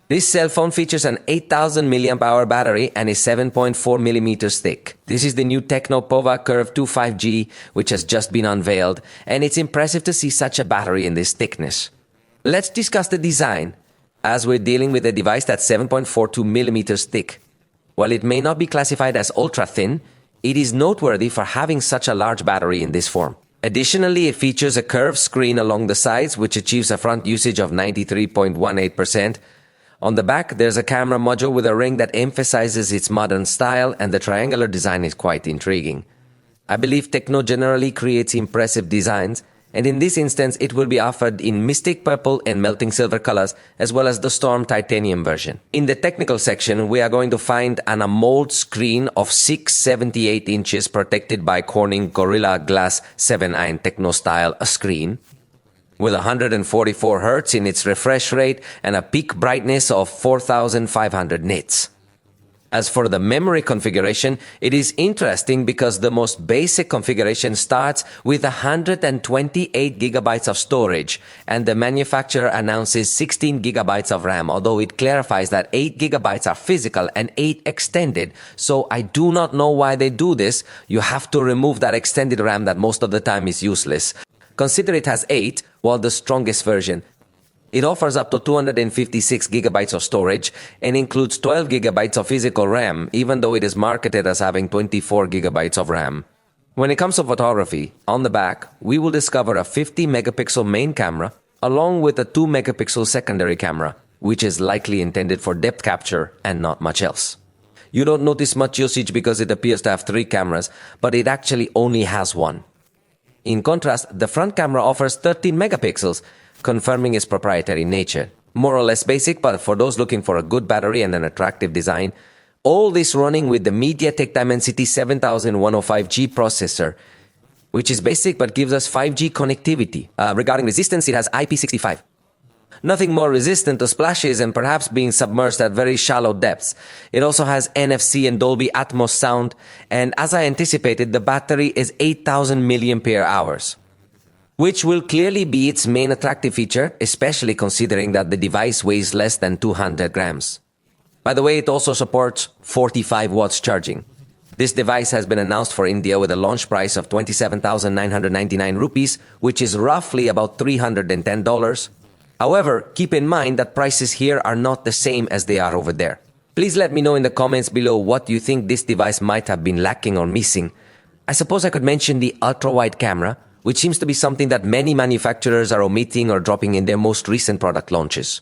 This cell phone features an 8000 mAh battery and is 7.4 millimeters thick. This is the new Tecno Pova Curve 2 5G, which has just been unveiled, and it's impressive to see such a battery in this thickness. Let's discuss the design, as we're dealing with a device that's 7.42 millimeters thick. While it may not be classified as ultra-thin, it is noteworthy for having such a large battery in this form. Additionally, it features a curved screen along the sides, which achieves a front usage of 93.18%. On the back, there's a camera module with a ring that emphasizes its modern style, and the triangular design is quite intriguing. I believe Tecno generally creates impressive designs, and in this instance it will be offered in Mystic Purple and Melting Silver colors, as well as the Storm Titanium version. In the technical section, we are going to find an AMOLED screen of 678 inches protected by Corning Gorilla Glass 7-iron Tecno style screen, with 144 Hz in its refresh rate and a peak brightness of 4500 nits. As for the memory configuration, it is interesting because the most basic configuration starts with 128 gigabytes of storage, and the manufacturer announces 16 gigabytes of RAM, although it clarifies that 8 gigabytes are physical and 8 extended, so I do not know why they do this. You have to remove that extended RAM that most of the time is useless. Consider it has 8, while the strongest version. It offers up to 256 gigabytes of storage and includes 12 gigabytes of physical RAM, even though it is marketed as having 24 gigabytes of RAM. When it comes to photography, on the back, we will discover a 50 megapixel main camera, along with a 2 megapixel secondary camera, which is likely intended for depth capture and not much else. You don't notice much usage because it appears to have 3 cameras, but it actually only has 1. In contrast, the front camera offers 13 megapixels, confirming its proprietary nature. More or less basic, but for those looking for a good battery and an attractive design, all this running with the MediaTek Dimensity 7105G processor, which is basic but gives us 5G connectivity. Regarding resistance, it has IP65. Nothing more resistant to splashes and perhaps being submerged at very shallow depths. It also has NFC and Dolby Atmos sound, and as I anticipated, the battery is 8000 mAh, which will clearly be its main attractive feature, especially considering that the device weighs less than 200 grams. By the way, it also supports 45 watts charging. This device has been announced for India with a launch price of 27,999 rupees, which is roughly about $310. However, keep in mind that prices here are not the same as they are over there. Please let me know in the comments below what you think this device might have been lacking or missing. I suppose I could mention the ultra-wide camera, which seems to be something that many manufacturers are omitting or dropping in their most recent product launches.